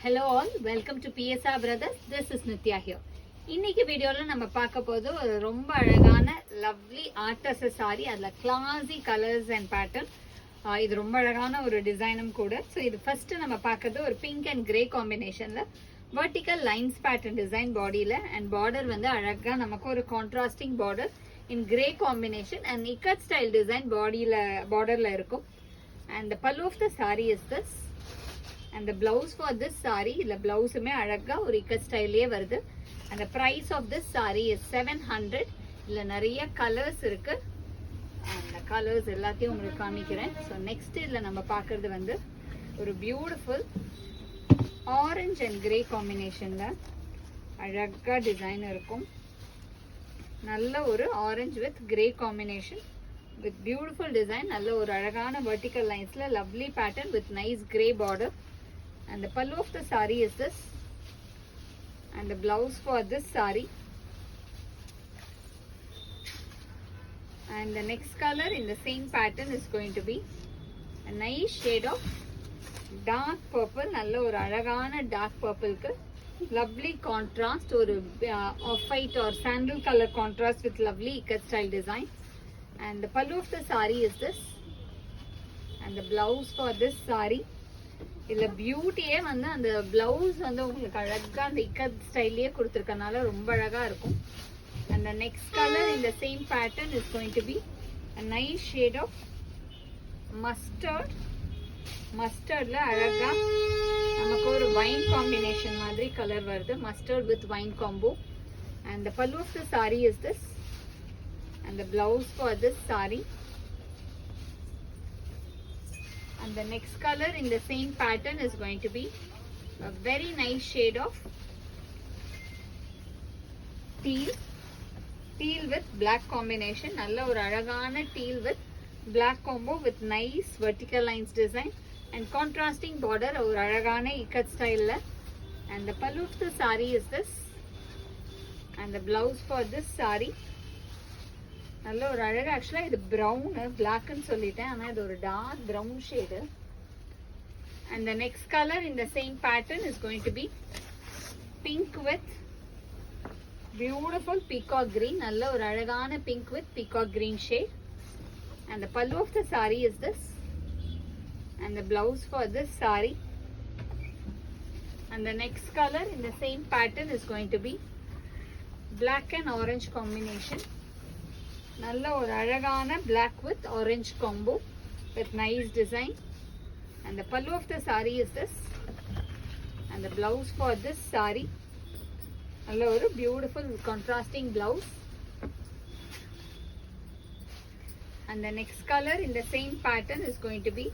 Hello all, welcome to PSR Brothers. This is Nitya here. இன்னைக்கு வீடியோல நம்ம பார்க்க போது ஒரு ரொம்ப அழகான லவ்லி ஆர்டஸ் சாரி. அதுல கிளாசி கலர்ஸ் அண்ட் பேட்டர்ன். இது ரொம்ப அழகான ஒரு டிசைனும் கூட. ஸோ இது ஃபர்ஸ்ட் நம்ம பார்க்கறது ஒரு பிங்க் அண்ட் கிரே காம்பினேஷன்ல வெர்டிக்கல் லைன்ஸ் பேட்டர்ன் டிசைன் பாடியில அண்ட் பார்டர் வந்து அழகா நமக்கு ஒரு contrasting border in grey combination and ikat style design பார்டர்ல இருக்கும். And the pallu of the saree is this. And the blouse for this saree, the blouse me அழகா ஒரு இக்கட் ஸ்டைல்லே வருது. And the price of this saree is 700. இல்ல நிறைய colours இருக்கு. And the colors எல்லாத்தையும் உங்களுக்கு காமிக்கிறேன். So next இதுல நம்ம பார்க்கிறது வந்து ஒரு பியூட்டிஃபுல் ஆரஞ்சு அண்ட் கிரே காம்பினேஷன்ல அழகா டிசைன் இருக்கும். நல்ல ஒரு orange with grey combination with beautiful design. நல்ல ஒரு அழகான vertical linesல lovely pattern with nice grey border. And the pallu of the saree is this. And the blouse for this saree. And the next color in the same pattern is going to be a nice shade of dark purple. நல்ல ஒரு அழகான dark purple க்கு lovely contrast, ஒரு off-white or sandal color contrast with lovely ikat style design. And the pallu of the saree is this. And the blouse for this saree. இல்ல பியூட்டியே வந்து அந்த blouse வந்து உங்களுக்கு அழகா அந்த இக்கட் ஸ்டைல்லயே கொடுத்திருக்கனால ரொம்ப அழகா இருக்கும். And the next color in the same pattern is going to be a nice shade of mustard. Mustardல அழகா நமக்கு ஒரு wine combination மாதிரி கலர் வருது. Mustard with wine combo. And the pallu of the saree is this. And the blouse for this saree. And the next color in the same pattern is going to be a very nice shade of teal with black combination. Nalla or alagana teal with black combo with nice vertical lines design and contrasting border or alagana ikat style la. And the pallu of the saree is this. And the blouse for this saree. நல்ல ஒரு அழகா, ஆக்சுவலா இது brown பிளாக்னு சொல்லிட்டேன், ஆனா இது ஒரு dark brown shade. And the next color in the same pattern is going to be pink with beautiful peacock green. நல்ல ஒரு அழகான pink with peacock green shade. And the pallu of the saree is this. And the blouse for this saree. And the next color in the same pattern is going to be black and orange combination. நல்ல ஒரு அழகான black with orange combo with nice design. And the pallu of the saree is this. And the blouse for this saree. நல்ல ஒரு beautiful contrasting blouse. And the next color in the same pattern is going to be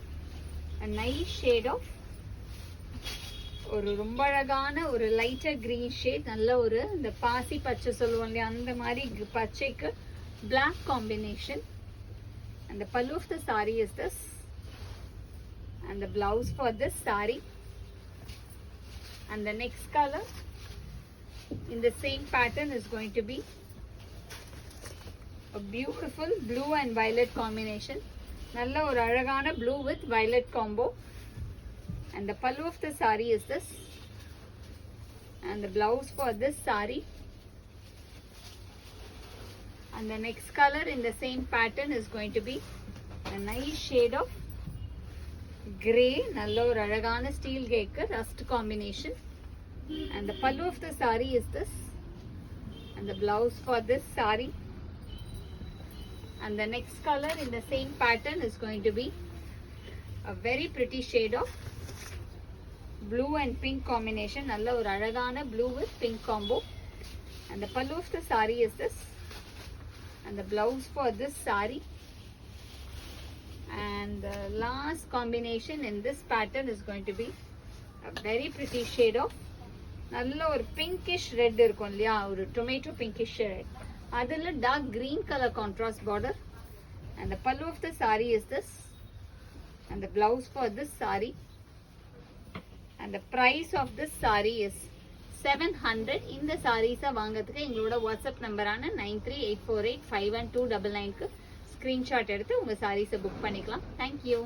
a nice shade of ஒரு ரொம்ப அழகான ஒரு lighter green shade. நல்ல ஒரு இந்த பாசி பச்சை சொல்லுவோம் இல்லையா, அந்த மாதிரி பச்சைக்கு black combination. And the pallu of the saree is this. And the blouse for this saree. And the next color in the same pattern is going to be a beautiful blue and violet combination. Nalla or alagana blue with violet combo. And the pallu of the saree is this. And the blouse for this saree. And the next color in the same pattern is going to be a nice shade of grey. Nalla or alagana steel cake rust combination. And the pallu of the saree is this. And the blouse for this saree. And the next color in the same pattern is going to be a very pretty shade of blue and pink combination. Nalla or alagana blue with pink combo. And the pallu of the saree is this. And the blouse for this saree. And the last combination in this pattern is going to be a very pretty shade of நல்ல ஒரு pinkish red இருக்கும் இல்லையா, ஒரு tomato pinkish red, அதுல dark green color contrast border. And the pallu of the saree is this. And the blouse for this saree. And the price of this saree is 700. இந்த சாரீஸை வாங்கிறதுக்கு எங்களோட WhatsApp நம்பரான 9384851299க்கு screenshot எடுத்து உங்கள் சாரீஸை book பண்ணிக்கலாம். Thank you.